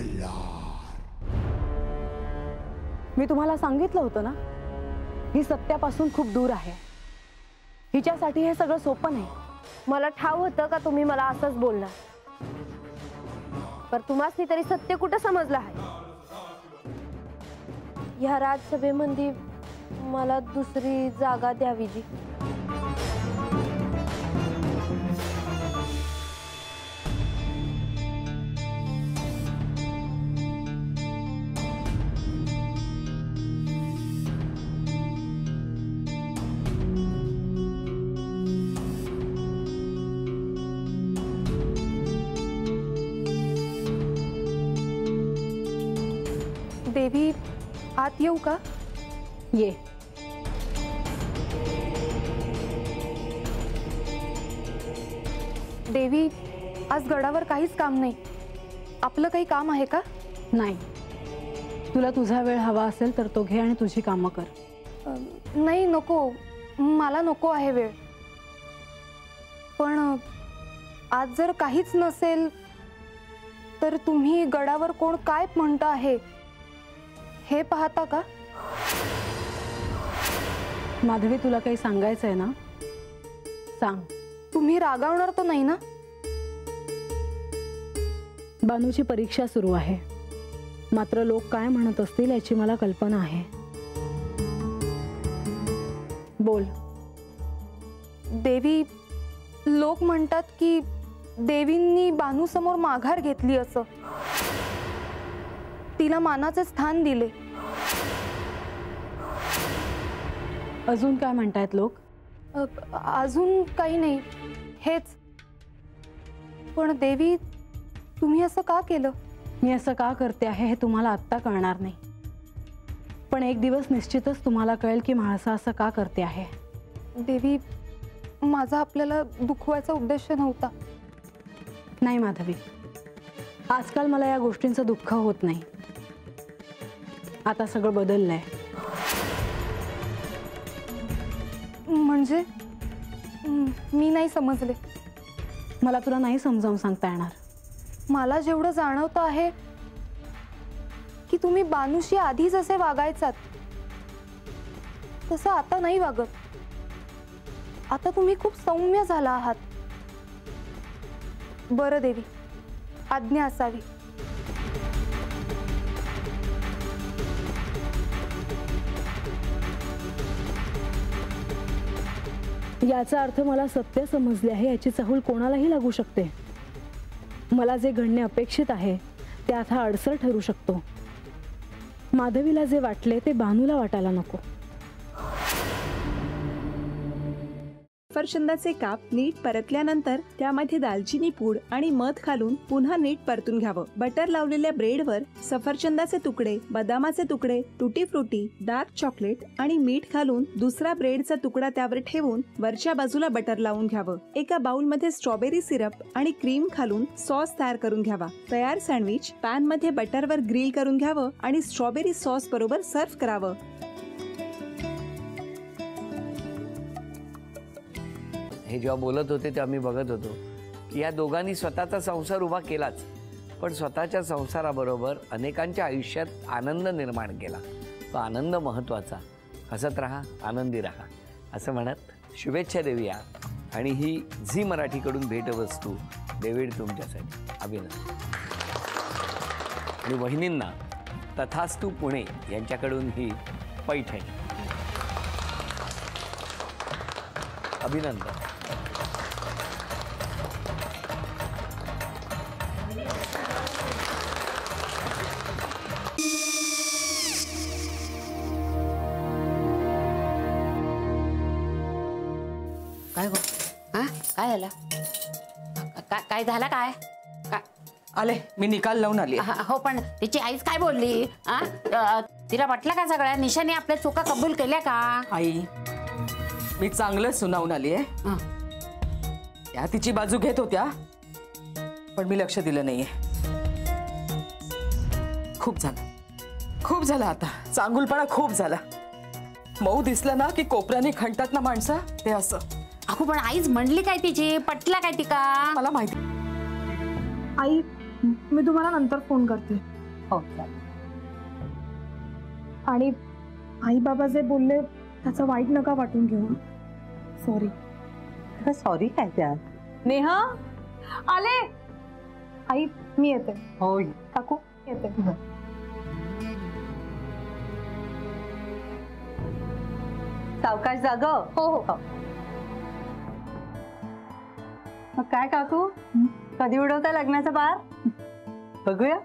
मल्हार। मी तुम्हाला सांगितलं होतं ना, ही सत्यापासून खूप दूर आहे। हिच्यासाठी हे सगळं सोपं नाही। मला ठाव होतं का तुम्ही मला असंच बोलणार, पर तुम्हासनी तरी सत्य कुठं समजलं आहे? ह्या राजसभेमध्ये मला दुसरी जागा द्यावी जी। देवी, आत येऊ का? ये। देवी, आज गडावर काहीच काम नाही। आपलं काही काम आहे का? नाही, तुला तुझा वेळ हवा असेल तर तो घे आणि तुझी कामं कर। नाही, नको, मला नको आहे वेळ। पण आज जर काहीच नसेल तर तुम्ही गडावर कोण काय म्हणतं आहे हे पाहता का? माधवी, तुला काही सांगायचं आहे ना, सांग। तुम्ही रागावणार तर नाही ना? बानूची परीक्षा सुरू आहे, मात्र लोक काय म्हणत असतील याची मला कल्पना आहे। बोल। देवी, लोक म्हणतात की देवींनी बानू समोर माघार घेतली असं, तिला मानाचे स्थान दिले। अजून काय म्हणतायत लोक? अजून काही नाही, हेच। पण देवी, तुम्ही असं का केलं? मी असं का करते आहे हे तुम्हाला आत्ता कळणार नाही, पण एक दिवस निश्चितच तुम्हाला कळेल की म्हाळसा असं का करते आहे। देवी, माझा आपल्याला दुखवायचा उद्देश नव्हता। नाही माधवी, आजकाल मला या गोष्टींचं दुःख होत नाही। आता सगळं बदललंय। म्हणजे मी नाही समजले। मला तुला नाही समजावून सांगता येणार। मला जेवढं जाणवतं आहे की तुम्ही बानूशी आधी जसे वागायचात तसं आता नाही वागत। आता तुम्ही खूप सौम्य झाला आहात। बरं देवी, आज्ञा असावी। याचा अर्थ मला सत्य समजले आहे याची चाहूल कोणालाही लागू शकते। मला जे घडणे अपेक्षित आहे त्यात हा अडसर ठरू शकतो। माधवीला जे वाटले ते बानूला वाटायला नको। सफरचंदाचे काप नीट परतल्यानंतर त्यामध्ये दालचिनी पूड आणि मध घालून पुन्हा नीट परतून घ्यावं। बटर लावलेल्या ब्रेडवर सफरचंदाचे तुकडे, बदामाचे तुकडे, टुटी फ्रुटी, डार्क चॉकलेट आणि मीठ घालून दुसरा ब्रेडचा तुकडा त्यावर ठेवून वरच्या बाजूला बटर लावून घ्यावं। एका बाउलमध्ये स्ट्रॉबेरी सिरप आणि क्रीम घालून सॉस तयार करून घ्यावा। तयार सँडविच पॅन मध्ये बटरवर ग्रिल करून घ्यावं आणि स्ट्रॉबेरी सॉस बरोबर सर्व्ह करावं। हे जेव्हा बोलत होते तेव्हा मी बघत होतो की या दोघांनी स्वतःचा संसार उभा केलाच, पण स्वतःच्या संसाराबरोबर अनेकांच्या आयुष्यात आनंद निर्माण केला। तो आनंद महत्त्वाचा। हसत राहा, आनंदी राहा असं म्हणत शुभेच्छा देऊया। आणि ही झी मराठीकडून भेटवस्तू डेव्हिड तुमच्यासाठी। अभिनंदन। आणि वहिनींना तथास्तु पुणे यांच्याकडून ही पैठणी। अभिनंदन। काय गो? हा, काय झालं? काय झालं? काय आले, मी निकाल लावून आली। हो, पण तिची आईच काय बोलली? तिला वाटलं का सगळ्या निशाने आपल्या चुका कबूल केल्या का? आई, मी चांगलं सुनावून आली आहे। त्या तिची बाजू घेत होत्या, पण मी लक्ष दिलं नाहीये। खूप झालं आता, चांगुलपणा खूप झाला। मऊ दिसलं ना की कोपऱ्याने खणतात ना माणसं, ते असं। अगो, पण आईच म्हणली काय तिची? पटला काय तिका? मला माहिती। आई, मी तुम्हाला नंतर फोन करते। हो चालेल. आणि आई बाबा जे बोलले त्याचं वाईट नका वाटून घेऊ. सॉरी. सॉरी काय त्यात? नेहा आले. आई मी येते. हो काकू येते. सावकाश जाग. हो हो. मग काय काकू, कधी उडवता लग्नाचा बार? बघूया.